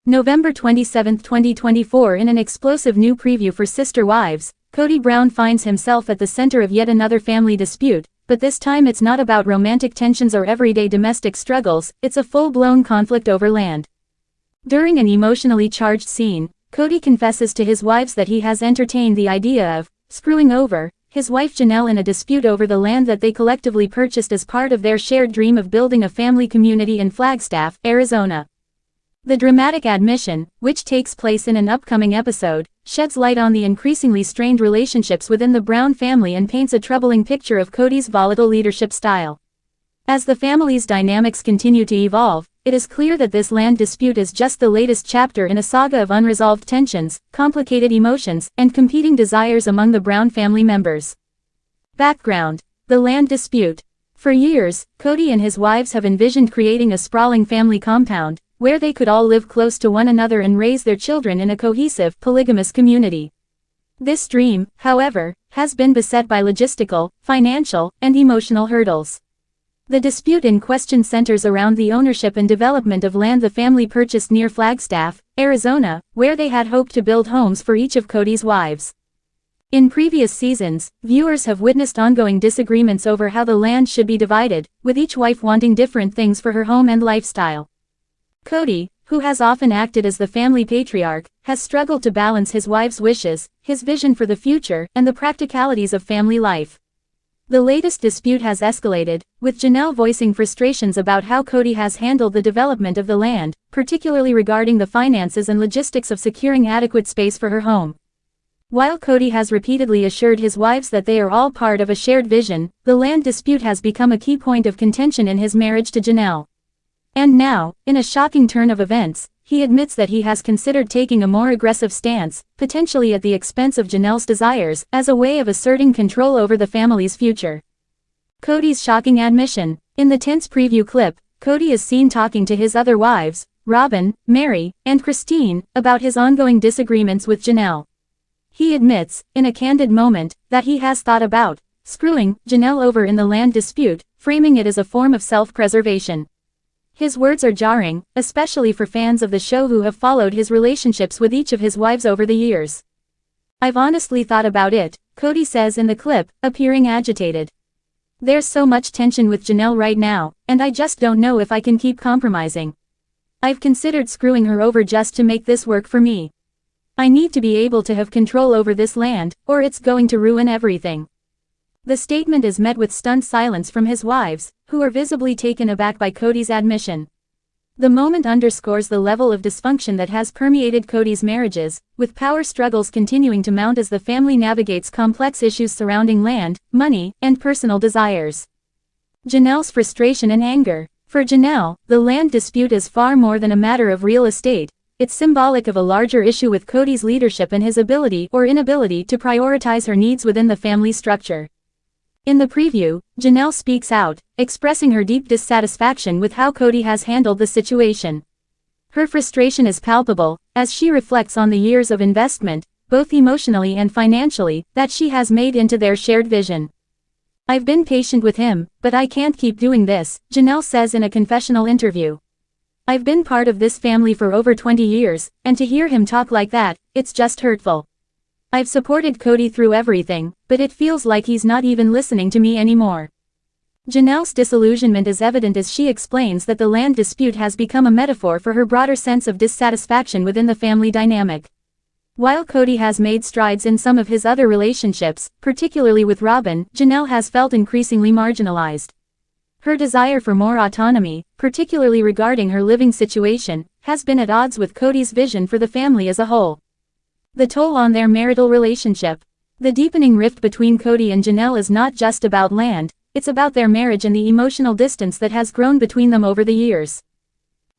November 27, 2024. In an explosive new preview for Sister Wives, Kody Brown finds himself at the center of yet another family dispute, but this time it's not about romantic tensions or everyday domestic struggles, it's a full-blown conflict over land. During an emotionally charged scene, Kody confesses to his wives that he has entertained the idea of screwing over his wife Janelle in a dispute over the land that they collectively purchased as part of their shared dream of building a family community in Flagstaff, Arizona. The dramatic admission, which takes place in an upcoming episode, sheds light on the increasingly strained relationships within the Brown family and paints a troubling picture of Kody's volatile leadership style. As the family's dynamics continue to evolve, it is clear that this land dispute is just the latest chapter in a saga of unresolved tensions, complicated emotions, and competing desires among the Brown family members. Background: the land dispute. For years, Kody and his wives have envisioned creating a sprawling family compound, where they could all live close to one another and raise their children in a cohesive, polygamous community. This dream, however, has been beset by logistical, financial, and emotional hurdles. The dispute in question centers around the ownership and development of land the family purchased near Flagstaff, Arizona, where they had hoped to build homes for each of Kody's wives. In previous seasons, viewers have witnessed ongoing disagreements over how the land should be divided, with each wife wanting different things for her home and lifestyle. Kody, who has often acted as the family patriarch, has struggled to balance his wife's wishes, his vision for the future, and the practicalities of family life. The latest dispute has escalated, with Janelle voicing frustrations about how Kody has handled the development of the land, particularly regarding the finances and logistics of securing adequate space for her home. While Kody has repeatedly assured his wives that they are all part of a shared vision, the land dispute has become a key point of contention in his marriage to Janelle. And now, in a shocking turn of events, he admits that he has considered taking a more aggressive stance, potentially at the expense of Janelle's desires, as a way of asserting control over the family's future. Kody's shocking admission. In the tense preview clip, Kody is seen talking to his other wives, Robin, Mary, and Christine, about his ongoing disagreements with Janelle. He admits, in a candid moment, that he has thought about screwing Janelle over in the land dispute, framing it as a form of self-preservation. His words are jarring, especially for fans of the show who have followed his relationships with each of his wives over the years. "I've honestly thought about it," Kody says in the clip, appearing agitated. "There's so much tension with Janelle right now, and I just don't know if I can keep compromising. I've considered screwing her over just to make this work for me. I need to be able to have control over this land, or it's going to ruin everything." The statement is met with stunned silence from his wives, who are visibly taken aback by Kody's admission. The moment underscores the level of dysfunction that has permeated Kody's marriages, with power struggles continuing to mount as the family navigates complex issues surrounding land, money, and personal desires. Janelle's frustration and anger. For Janelle, the land dispute is far more than a matter of real estate. It's symbolic of a larger issue with Kody's leadership and his ability or inability to prioritize her needs within the family structure. In the preview, Janelle speaks out, expressing her deep dissatisfaction with how Kody has handled the situation. Her frustration is palpable, as she reflects on the years of investment, both emotionally and financially, that she has made into their shared vision. "I've been patient with him, but I can't keep doing this," Janelle says in a confessional interview. "I've been part of this family for over 20 years, and to hear him talk like that, it's just hurtful. I've supported Kody through everything, but it feels like he's not even listening to me anymore." Janelle's disillusionment is evident as she explains that the land dispute has become a metaphor for her broader sense of dissatisfaction within the family dynamic. While Kody has made strides in some of his other relationships, particularly with Robin, Janelle has felt increasingly marginalized. Her desire for more autonomy, particularly regarding her living situation, has been at odds with Kody's vision for the family as a whole. The toll on their marital relationship. The deepening rift between Kody and Janelle is not just about land, it's about their marriage and the emotional distance that has grown between them over the years.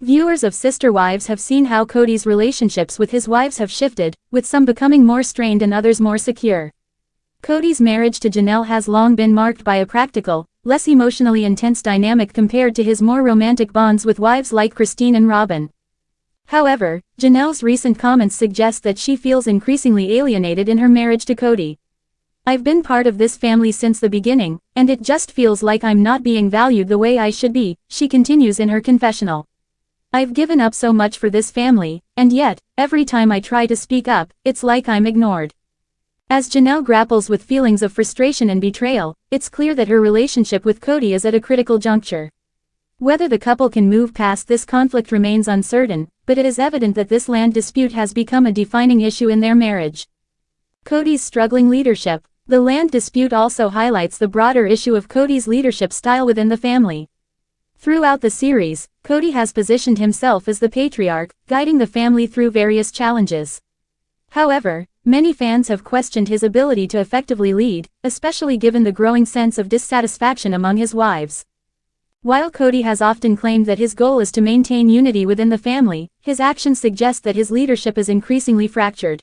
Viewers of Sister Wives have seen how Kody's relationships with his wives have shifted, with some becoming more strained and others more secure. Kody's marriage to Janelle has long been marked by a practical, less emotionally intense dynamic compared to his more romantic bonds with wives like Christine and Robin. However, Janelle's recent comments suggest that she feels increasingly alienated in her marriage to Kody. "I've been part of this family since the beginning, and it just feels like I'm not being valued the way I should be," she continues in her confessional. "I've given up so much for this family, And yet, every time I try to speak up, it's like I'm ignored. As Janelle grapples with feelings of frustration and betrayal, it's clear that her relationship with Kody is at a critical juncture. Whether the couple can move past this conflict remains uncertain, but it is evident that this land dispute has become a defining issue in their marriage. Kody's struggling leadership. The land dispute also highlights the broader issue of Kody's leadership style within the family. Throughout the series, Kody has positioned himself as the patriarch, guiding the family through various challenges. However, many fans have questioned his ability to effectively lead, especially given the growing sense of dissatisfaction among his wives. While Kody has often claimed that his goal is to maintain unity within the family, his actions suggest that his leadership is increasingly fractured.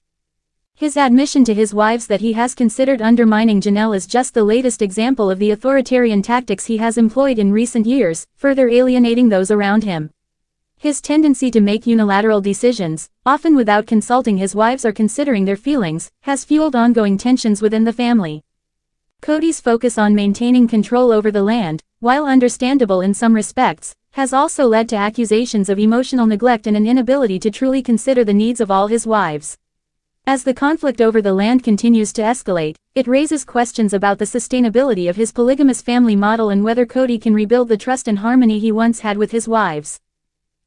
His admission to his wives that he has considered undermining Janelle is just the latest example of the authoritarian tactics he has employed in recent years, further alienating those around him. His tendency to make unilateral decisions, often without consulting his wives or considering their feelings, has fueled ongoing tensions within the family. Kody's focus on maintaining control over the land, while understandable in some respects, has also led to accusations of emotional neglect and an inability to truly consider the needs of all his wives. As the conflict over the land continues to escalate, it raises questions about the sustainability of his polygamous family model and whether Kody can rebuild the trust and harmony he once had with his wives.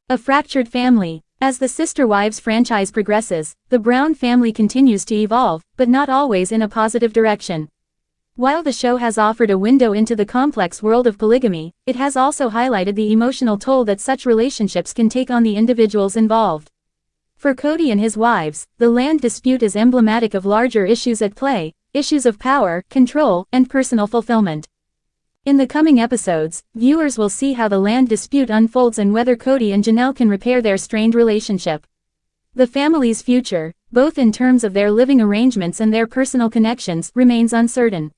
A fractured family. As the Sister Wives franchise progresses, the Brown family continues to evolve, but not always in a positive direction. While the show has offered a window into the complex world of polygamy, it has also highlighted the emotional toll that such relationships can take on the individuals involved. For Kody and his wives, the land dispute is emblematic of larger issues at play, issues of power, control, and personal fulfillment. In the coming episodes, viewers will see how the land dispute unfolds and whether Kody and Janelle can repair their strained relationship. The family's future, both in terms of their living arrangements and their personal connections, remains uncertain.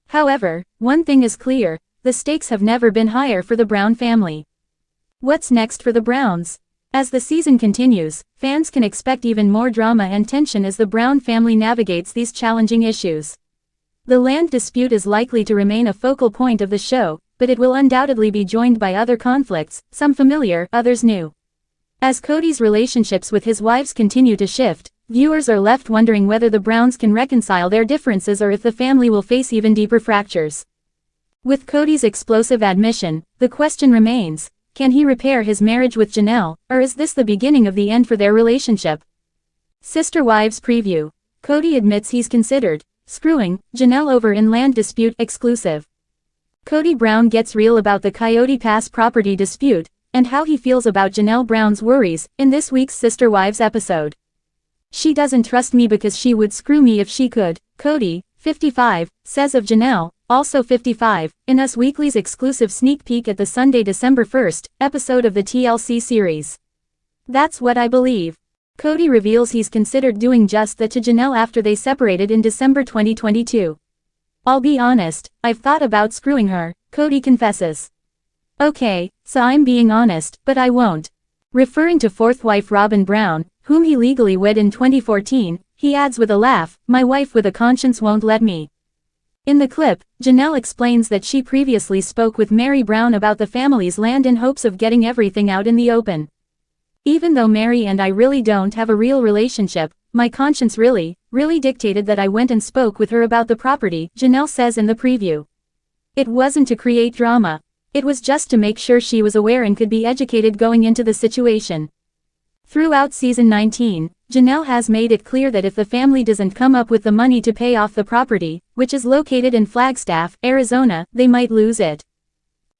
However, one thing is clear, the stakes have never been higher for the Brown family. What's next for the Browns? As the season continues, fans can expect even more drama and tension as the Brown family navigates these challenging issues. The land dispute is likely to remain a focal point of the show, but it will undoubtedly be joined by other conflicts, some familiar, others new. As Kody's relationships with his wives continue to shift, viewers are left wondering whether the Browns can reconcile their differences or if the family will face even deeper fractures. With Kody's explosive admission, the question remains, can he repair his marriage with Janelle, or is this the beginning of the end for their relationship? Sister Wives Preview. Kody admits he's considered screwing Janelle over in land dispute exclusive. Kody Brown gets real about the Coyote Pass property dispute, and how he feels about Janelle Brown's worries, in this week's Sister Wives episode. She doesn't trust me because she would screw me if she could, Kody, 55, says of Janelle, also 55, in Us Weekly's exclusive sneak peek at the Sunday, December 1st, episode of the TLC series. That's what I believe. Kody reveals he's considered doing just that to Janelle after they separated in December 2022. I'll be honest, I've thought about screwing her, Kody confesses. Okay, so I'm being honest, but I won't. Referring to fourth wife Robin Brown, whom he legally wed in 2014, he adds with a laugh, my wife with a conscience won't let me. In the clip, Janelle explains that she previously spoke with Mary Brown about the family's land in hopes of getting everything out in the open. Even though Mary and I really don't have a real relationship, my conscience really dictated that I went and spoke with her about the property, Janelle says in the preview. It wasn't to create drama. It was just to make sure she was aware and could be educated going into the situation. Throughout season 19, Janelle has made it clear that if the family doesn't come up with the money to pay off the property, which is located in Flagstaff, Arizona, they might lose it.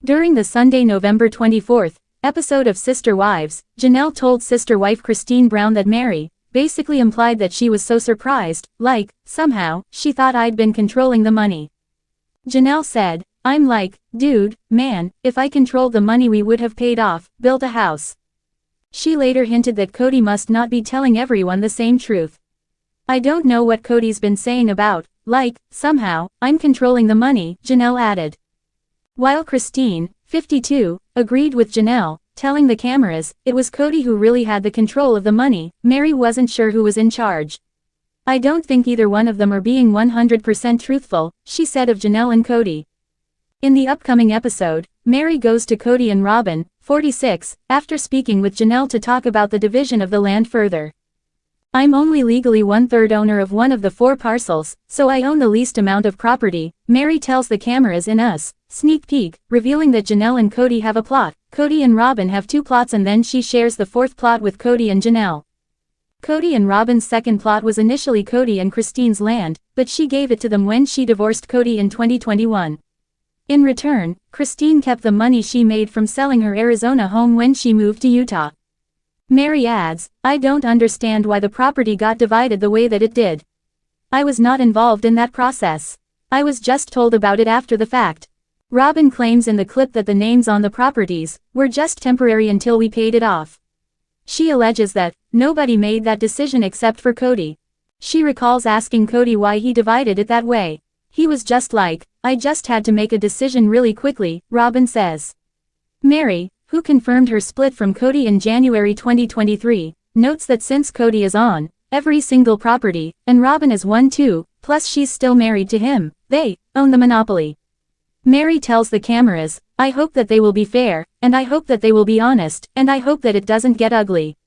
During the Sunday, November 24th, episode of Sister Wives, Janelle told sister wife Christine Brown that Mary basically implied that she was so surprised, like, somehow, she thought I'd been controlling the money. Janelle said, I'm like, dude, man, if I controlled the money we would have paid off, built a house. She later hinted that Kody must not be telling everyone the same truth. I don't know what Kody's been saying about, like, somehow, I'm controlling the money, Janelle added. While Christine, 52, agreed with Janelle, telling the cameras, it was Kody who really had the control of the money, Mary wasn't sure who was in charge. I don't think either one of them are being 100% truthful, she said of Janelle and Kody. In the upcoming episode, Mary goes to Kody and Robin, 46, after speaking with Janelle to talk about the division of the land further. I'm only legally 1/3 owner of one of the 4 parcels, so I own the least amount of property, Mary tells the cameras in a sneak peek, revealing that Janelle and Kody have a plot. Kody and Robin have 2 plots and then she shares the 4th plot with Kody and Janelle. Kody and Robin's second plot was initially Kody and Christine's land, but she gave it to them when she divorced Kody in 2021. In return, Christine kept the money she made from selling her Arizona home when she moved to Utah. Mary adds, I don't understand why the property got divided the way that it did. I was not involved in that process. I was just told about it after the fact. Robin claims in the clip that the names on the properties were just temporary until we paid it off. She alleges that nobody made that decision except for Kody. She recalls asking Kody why he divided it that way. He was just like, I just had to make a decision really quickly, Robin says. Mary, who confirmed her split from Kody in January 2023, notes that since Kody is on every single property, and Robin is one too, plus she's still married to him, they own the monopoly. Mary tells the cameras, I hope that they will be fair, and I hope that they will be honest, and I hope that it doesn't get ugly.